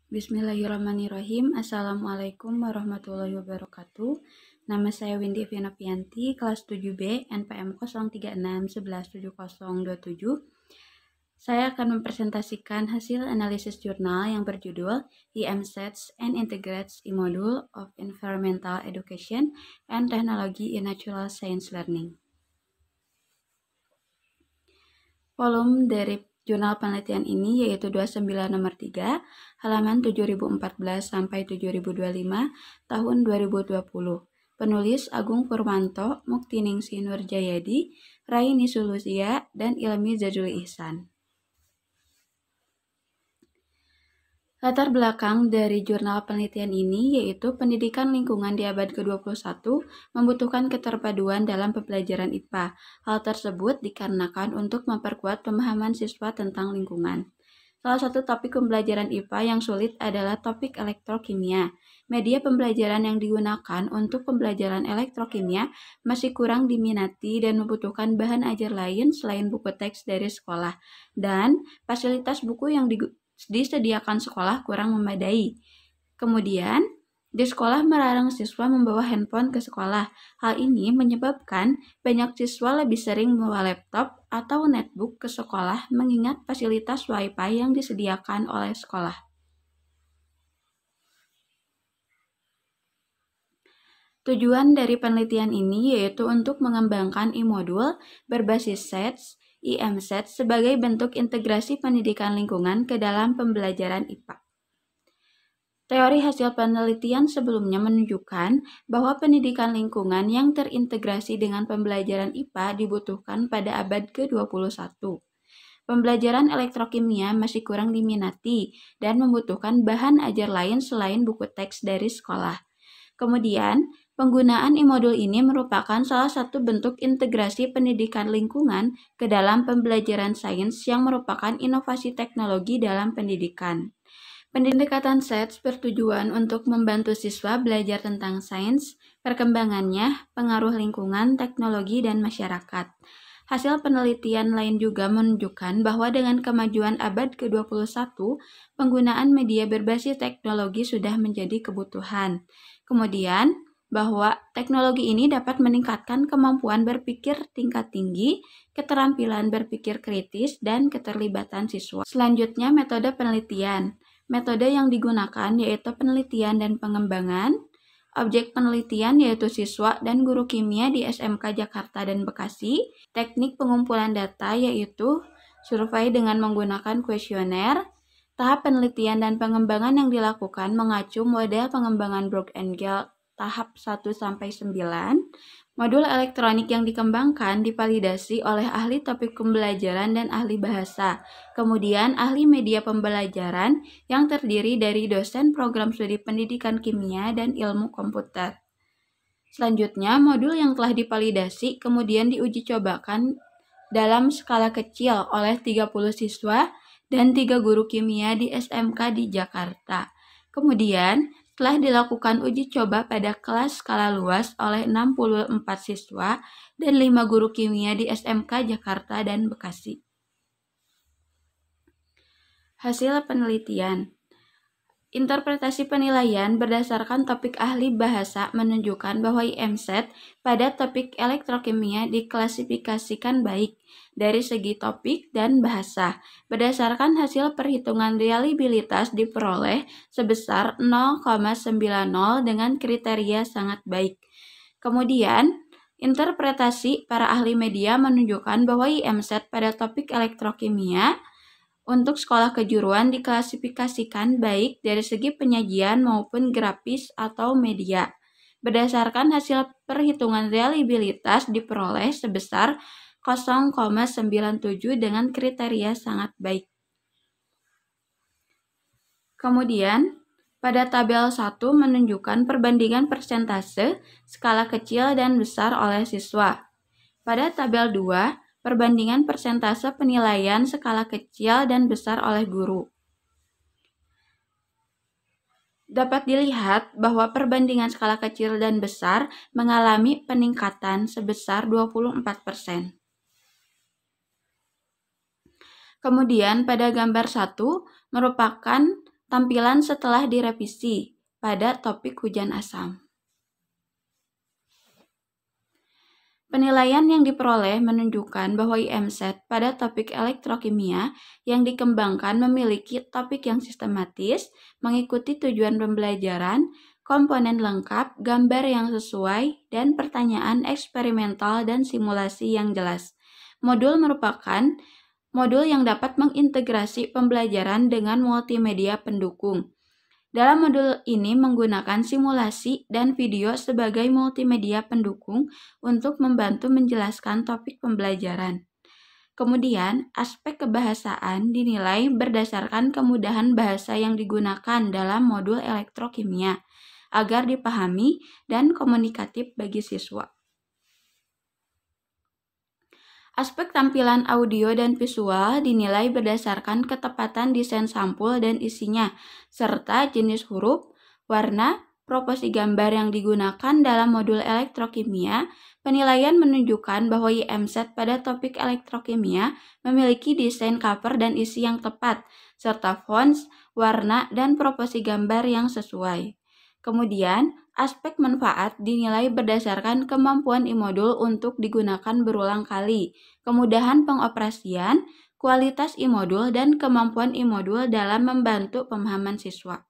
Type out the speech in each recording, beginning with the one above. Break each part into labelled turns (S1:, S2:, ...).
S1: Bismillahirrahmanirrahim. Assalamualaikum warahmatullahi wabarakatuh. Nama saya Windy Vinovianti, kelas 7B, NPM 036117027. Saya akan mempresentasikan hasil analisis jurnal yang berjudul IM Sets and Integrates E-Module of Environmental Education and Technology in Natural Science Learning. Volume dari jurnal penelitian ini yaitu 29 nomor 3, halaman 7014 sampai 7025 tahun 2020. Penulis Agung Purwanto, Muktiningsih Nurjayadi, Raini Sulusia, dan Ilmi Zajul Ihsan. Latar belakang dari jurnal penelitian ini yaitu pendidikan lingkungan di abad ke-21 membutuhkan keterpaduan dalam pembelajaran IPA. Hal tersebut dikarenakan untuk memperkuat pemahaman siswa tentang lingkungan. Salah satu topik pembelajaran IPA yang sulit adalah topik elektrokimia. Media pembelajaran yang digunakan untuk pembelajaran elektrokimia masih kurang diminati dan membutuhkan bahan ajar lain selain buku teks dari sekolah. Dan fasilitas buku yang disediakan sekolah kurang memadai. Kemudian, di sekolah melarang siswa membawa handphone ke sekolah. Hal ini menyebabkan banyak siswa lebih sering membawa laptop atau netbook ke sekolah mengingat fasilitas Wi-Fi yang disediakan oleh sekolah. Tujuan dari penelitian ini yaitu untuk mengembangkan e-modul berbasis SETS, IM-SET sebagai bentuk integrasi pendidikan lingkungan ke dalam pembelajaran IPA. Teori hasil penelitian sebelumnya menunjukkan bahwa pendidikan lingkungan yang terintegrasi dengan pembelajaran IPA dibutuhkan pada abad ke-21. Pembelajaran elektrokimia masih kurang diminati dan membutuhkan bahan ajar lain selain buku teks dari sekolah. Kemudian, penggunaan e-modul ini merupakan salah satu bentuk integrasi pendidikan lingkungan ke dalam pembelajaran sains yang merupakan inovasi teknologi dalam pendidikan. Pendekatan SETS bertujuan untuk membantu siswa belajar tentang sains, perkembangannya, pengaruh lingkungan, teknologi, dan masyarakat. Hasil penelitian lain juga menunjukkan bahwa dengan kemajuan abad ke-21, penggunaan media berbasis teknologi sudah menjadi kebutuhan. Kemudian, bahwa teknologi ini dapat meningkatkan kemampuan berpikir tingkat tinggi, keterampilan berpikir kritis, dan keterlibatan siswa. Selanjutnya, metode penelitian. Metode yang digunakan yaitu penelitian dan pengembangan. Objek penelitian yaitu siswa dan guru kimia di SMK Jakarta dan Bekasi. Teknik pengumpulan data yaitu survei dengan menggunakan kuesioner. Tahap penelitian dan pengembangan yang dilakukan mengacu model pengembangan Brooke-Engel tahap 1-9. Modul elektronik yang dikembangkan divalidasi oleh ahli topik pembelajaran dan ahli bahasa. Kemudian ahli media pembelajaran yang terdiri dari dosen program studi pendidikan kimia dan ilmu komputer. Selanjutnya, modul yang telah divalidasi kemudian diuji cobakan dalam skala kecil oleh 30 siswa dan 3 guru kimia di SMK di Jakarta. Kemudian, telah dilakukan uji coba pada kelas skala luas oleh 64 siswa dan 5 guru kimia di SMK Jakarta dan Bekasi. Hasil penelitian. Interpretasi penilaian berdasarkan topik ahli bahasa menunjukkan bahwa IM-SET pada topik elektrokimia diklasifikasikan baik dari segi topik dan bahasa. Berdasarkan hasil perhitungan reliabilitas diperoleh sebesar 0,90 dengan kriteria sangat baik. Kemudian, interpretasi para ahli media menunjukkan bahwa IM-SET pada topik elektrokimia untuk sekolah kejuruan diklasifikasikan baik dari segi penyajian maupun grafis atau media. Berdasarkan hasil perhitungan reliabilitas diperoleh sebesar 0,97 dengan kriteria sangat baik. Kemudian, pada tabel 1 menunjukkan perbandingan persentase skala kecil dan besar oleh siswa. Pada tabel 2, perbandingan persentase penilaian skala kecil dan besar oleh guru. Dapat dilihat bahwa perbandingan skala kecil dan besar mengalami peningkatan sebesar 24%. Kemudian pada gambar 1 merupakan Tampilan setelah direvisi pada topik hujan asam. Penilaian yang diperoleh menunjukkan bahwa IMSET pada topik elektrokimia yang dikembangkan memiliki topik yang sistematis, mengikuti tujuan pembelajaran, komponen lengkap, gambar yang sesuai, dan pertanyaan eksperimental dan simulasi yang jelas. Modul merupakan modul yang dapat mengintegrasi pembelajaran dengan multimedia pendukung. Dalam modul ini menggunakan simulasi dan video sebagai multimedia pendukung untuk membantu menjelaskan topik pembelajaran. Kemudian, aspek kebahasaan dinilai berdasarkan kemudahan bahasa yang digunakan dalam modul elektrokimia agar dipahami dan komunikatif bagi siswa. Aspek tampilan audio dan visual dinilai berdasarkan ketepatan desain sampul dan isinya, serta jenis huruf, warna, proporsi gambar yang digunakan dalam modul elektrokimia. Penilaian menunjukkan bahwa IMSET pada topik elektrokimia memiliki desain cover dan isi yang tepat, serta fonts, warna, dan proporsi gambar yang sesuai. Kemudian, aspek manfaat dinilai berdasarkan kemampuan e-modul untuk digunakan berulang kali, kemudahan pengoperasian, kualitas e-modul, dan kemampuan e-modul dalam membantu pemahaman siswa.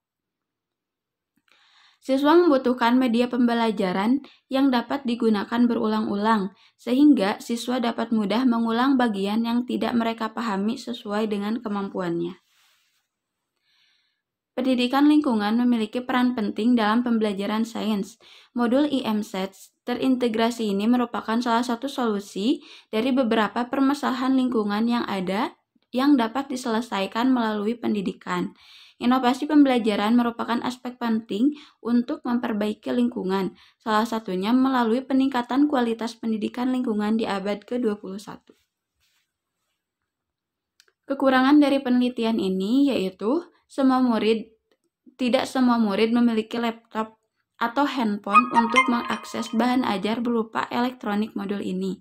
S1: Siswa membutuhkan media pembelajaran yang dapat digunakan berulang-ulang, sehingga siswa dapat mudah mengulang bagian yang tidak mereka pahami sesuai dengan kemampuannya. Pendidikan lingkungan memiliki peran penting dalam pembelajaran sains. Modul IMSET terintegrasi ini merupakan salah satu solusi dari beberapa permasalahan lingkungan yang ada yang dapat diselesaikan melalui pendidikan. Inovasi pembelajaran merupakan aspek penting untuk memperbaiki lingkungan, salah satunya melalui peningkatan kualitas pendidikan lingkungan di abad ke-21. Kekurangan dari penelitian ini yaitu tidak semua murid memiliki laptop atau handphone untuk mengakses bahan ajar berupa elektronik modul ini.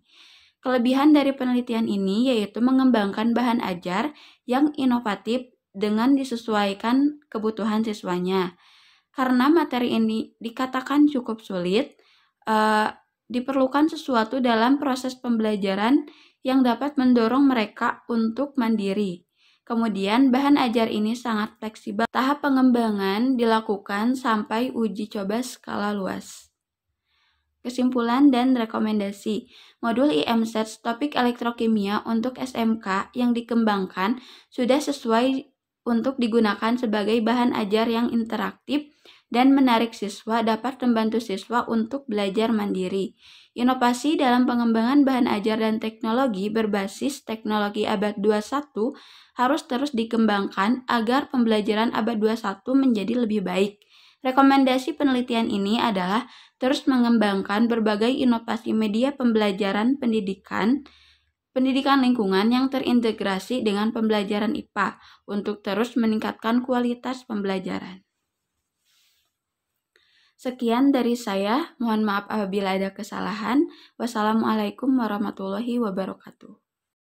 S1: Kelebihan dari penelitian ini yaitu mengembangkan bahan ajar yang inovatif dengan disesuaikan kebutuhan siswanya. Karena materi ini dikatakan cukup sulit, diperlukan sesuatu dalam proses pembelajaran yang dapat mendorong mereka untuk mandiri. Kemudian, bahan ajar ini sangat fleksibel. Tahap pengembangan dilakukan sampai uji coba skala luas. Kesimpulan dan rekomendasi. Modul IMSET topik elektrokimia untuk SMK yang dikembangkan sudah sesuai untuk digunakan sebagai bahan ajar yang interaktif dan menarik siswa, dapat membantu siswa untuk belajar mandiri. Inovasi dalam pengembangan bahan ajar dan teknologi berbasis teknologi abad 21 harus terus dikembangkan agar pembelajaran abad 21 menjadi lebih baik. Rekomendasi penelitian ini adalah terus mengembangkan berbagai inovasi media pembelajaran pendidikan lingkungan yang terintegrasi dengan pembelajaran IPA untuk terus meningkatkan kualitas pembelajaran. Sekian dari saya, mohon maaf apabila ada kesalahan. Wassalamualaikum warahmatullahi wabarakatuh.